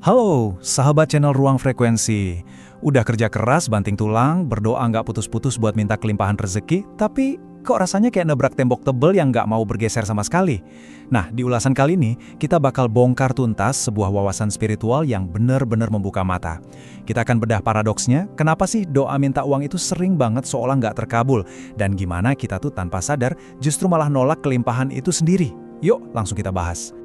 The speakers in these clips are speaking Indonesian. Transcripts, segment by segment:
Halo, sahabat channel Ruang Frekuensi. Udah kerja keras, banting tulang, berdoa nggak putus-putus buat minta kelimpahan rezeki, tapi kok rasanya kayak nebrak tembok tebel yang nggak mau bergeser sama sekali. Nah, di ulasan kali ini, kita bakal bongkar tuntas sebuah wawasan spiritual yang benar-benar membuka mata. Kita akan bedah paradoksnya, kenapa sih doa minta uang itu sering banget seolah nggak terkabul, dan gimana kita tuh tanpa sadar justru malah nolak kelimpahan itu sendiri. Yuk, langsung kita bahas.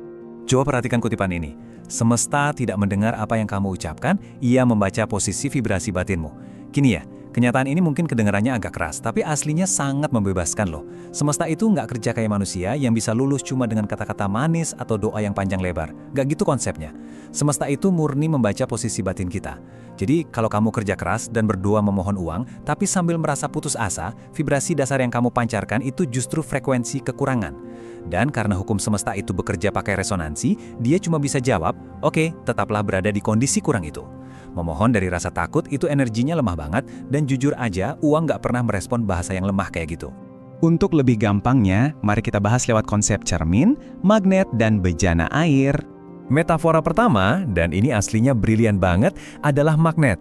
Coba perhatikan kutipan ini. Semesta tidak mendengar apa yang kamu ucapkan, ia membaca posisi vibrasi batinmu. Gini ya, kenyataan ini mungkin kedengarannya agak keras, tapi aslinya sangat membebaskan loh. Semesta itu nggak kerja kayak manusia yang bisa lulus cuma dengan kata-kata manis atau doa yang panjang lebar. Nggak gitu konsepnya. Semesta itu murni membaca posisi batin kita. Jadi kalau kamu kerja keras dan berdoa memohon uang, tapi sambil merasa putus asa, vibrasi dasar yang kamu pancarkan itu justru frekuensi kekurangan. Dan karena hukum semesta itu bekerja pakai resonansi, dia cuma bisa jawab, oke, tetaplah berada di kondisi kurang itu. Memohon dari rasa takut itu energinya lemah banget, dan jujur aja, uang nggak pernah merespon bahasa yang lemah kayak gitu. Untuk lebih gampangnya, mari kita bahas lewat konsep cermin, magnet, dan bejana air. Metafora pertama, dan ini aslinya brilian banget, adalah magnet.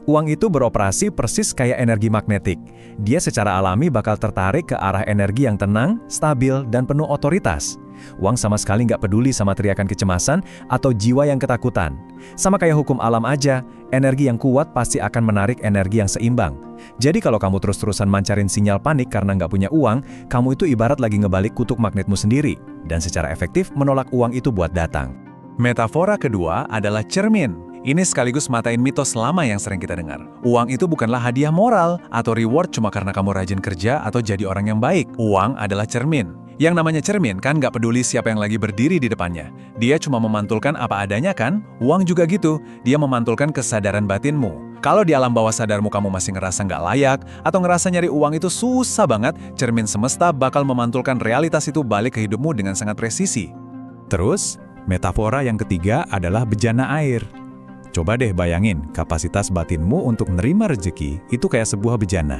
Uang itu beroperasi persis kayak energi magnetik. Dia secara alami bakal tertarik ke arah energi yang tenang, stabil, dan penuh otoritas. Uang sama sekali nggak peduli sama teriakan kecemasan atau jiwa yang ketakutan. Sama kayak hukum alam aja, energi yang kuat pasti akan menarik energi yang seimbang. Jadi kalau kamu terus-terusan mancarin sinyal panik karena nggak punya uang, kamu itu ibarat lagi ngebalik kutub magnetmu sendiri, dan secara efektif menolak uang itu buat datang. Metafora kedua adalah cermin. Ini sekaligus matain mitos lama yang sering kita dengar. Uang itu bukanlah hadiah moral atau reward cuma karena kamu rajin kerja atau jadi orang yang baik. Uang adalah cermin. Yang namanya cermin kan nggak peduli siapa yang lagi berdiri di depannya. Dia cuma memantulkan apa adanya kan? Uang juga gitu. Dia memantulkan kesadaran batinmu. Kalau di alam bawah sadarmu kamu masih ngerasa nggak layak atau ngerasa nyari uang itu susah banget, cermin semesta bakal memantulkan realitas itu balik ke hidupmu dengan sangat presisi. Terus, metafora yang ketiga adalah bejana air. Coba deh bayangin, kapasitas batinmu untuk menerima rezeki itu kayak sebuah bejana.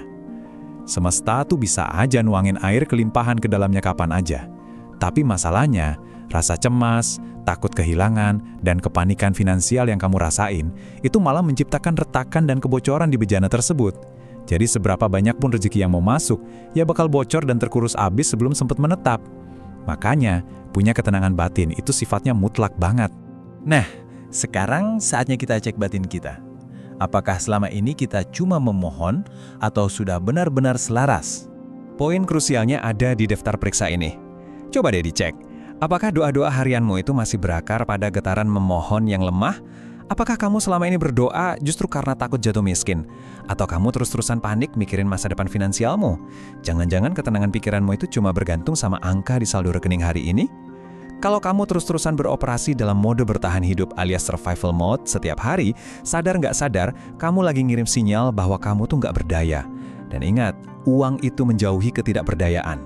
Semesta tuh bisa aja nuangin air kelimpahan ke dalamnya kapan aja. Tapi masalahnya, rasa cemas, takut kehilangan, dan kepanikan finansial yang kamu rasain, itu malah menciptakan retakan dan kebocoran di bejana tersebut. Jadi seberapa banyak pun rezeki yang mau masuk, ya bakal bocor dan terkurus abis sebelum sempat menetap. Makanya, punya ketenangan batin itu sifatnya mutlak banget. Nah, sekarang saatnya kita cek batin kita. Apakah selama ini kita cuma memohon atau sudah benar-benar selaras? Poin krusialnya ada di daftar periksa ini. Coba deh dicek. Apakah doa-doa harianmu itu masih berakar pada getaran memohon yang lemah? Apakah kamu selama ini berdoa justru karena takut jatuh miskin? Atau kamu terus-terusan panik mikirin masa depan finansialmu? Jangan-jangan ketenangan pikiranmu itu cuma bergantung sama angka di saldo rekening hari ini? Kalau kamu terus-terusan beroperasi dalam mode bertahan hidup alias survival mode setiap hari, sadar nggak sadar, kamu lagi ngirim sinyal bahwa kamu tuh nggak berdaya. Dan ingat, uang itu menjauhi ketidakberdayaan.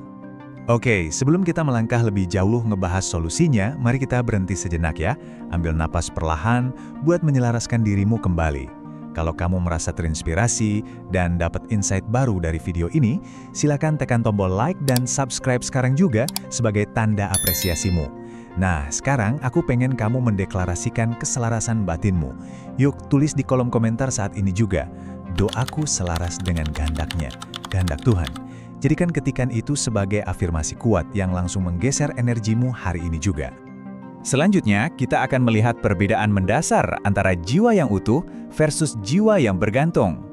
Oke, sebelum kita melangkah lebih jauh ngebahas solusinya, mari kita berhenti sejenak ya. Ambil napas perlahan buat menyelaraskan dirimu kembali. Kalau kamu merasa terinspirasi dan dapat insight baru dari video ini, silakan tekan tombol like dan subscribe sekarang juga sebagai tanda apresiasimu. Nah, sekarang aku pengen kamu mendeklarasikan keselarasan batinmu. Yuk, tulis di kolom komentar saat ini juga. Doaku selaras dengan kehendaknya, kehendak Tuhan. Jadikan ketikan itu sebagai afirmasi kuat yang langsung menggeser energimu hari ini juga. Selanjutnya, kita akan melihat perbedaan mendasar antara jiwa yang utuh versus jiwa yang bergantung.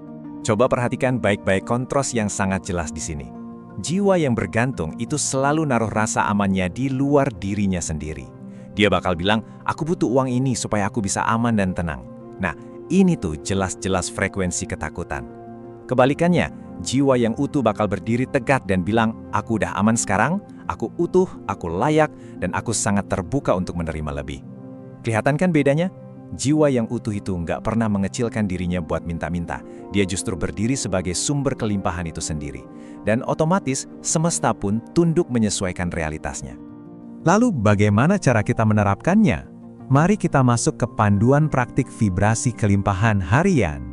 Coba perhatikan baik-baik kontras yang sangat jelas di sini. Jiwa yang bergantung itu selalu naruh rasa amannya di luar dirinya sendiri. Dia bakal bilang, aku butuh uang ini supaya aku bisa aman dan tenang. Nah, ini tuh jelas-jelas frekuensi ketakutan. Kebalikannya, jiwa yang utuh bakal berdiri tegak dan bilang, aku udah aman sekarang, aku utuh, aku layak, dan aku sangat terbuka untuk menerima lebih. Kelihatan kan bedanya? Jiwa yang utuh itu nggak pernah mengecilkan dirinya buat minta-minta. Dia justru berdiri sebagai sumber kelimpahan itu sendiri. Dan otomatis, semesta pun tunduk menyesuaikan realitasnya. Lalu bagaimana cara kita menerapkannya? Mari kita masuk ke panduan praktik vibrasi kelimpahan harian.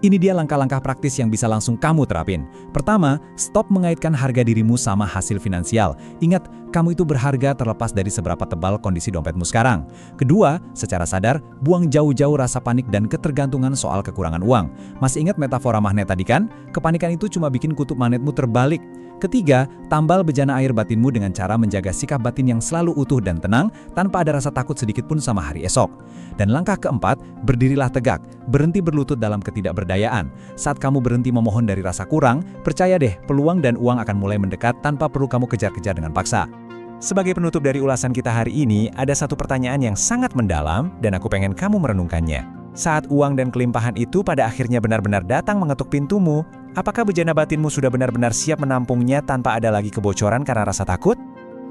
Ini dia langkah-langkah praktis yang bisa langsung kamu terapin. Pertama, stop mengaitkan harga dirimu sama hasil finansial. Ingat, kamu itu berharga terlepas dari seberapa tebal kondisi dompetmu sekarang. Kedua, secara sadar, buang jauh-jauh rasa panik dan ketergantungan soal kekurangan uang. Masih ingat metafora magnet tadi kan? Kepanikan itu cuma bikin kutub magnetmu terbalik. Ketiga, tambal bejana air batinmu dengan cara menjaga sikap batin yang selalu utuh dan tenang tanpa ada rasa takut sedikit pun sama hari esok. Dan langkah keempat, berdirilah tegak, berhenti berlutut dalam ketidakberdayaan. Saat kamu berhenti memohon dari rasa kurang, percaya deh, peluang dan uang akan mulai mendekat tanpa perlu kamu kejar-kejar dengan paksa. Sebagai penutup dari ulasan kita hari ini, ada satu pertanyaan yang sangat mendalam dan aku pengen kamu merenungkannya. Saat uang dan kelimpahan itu pada akhirnya benar-benar datang mengetuk pintumu, apakah bejana batinmu sudah benar-benar siap menampungnya tanpa ada lagi kebocoran karena rasa takut?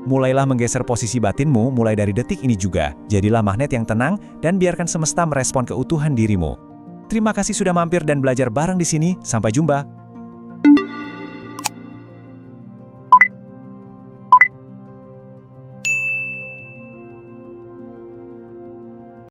Mulailah menggeser posisi batinmu mulai dari detik ini juga. Jadilah magnet yang tenang dan biarkan semesta merespon keutuhan dirimu. Terima kasih sudah mampir dan belajar bareng di sini. Sampai jumpa.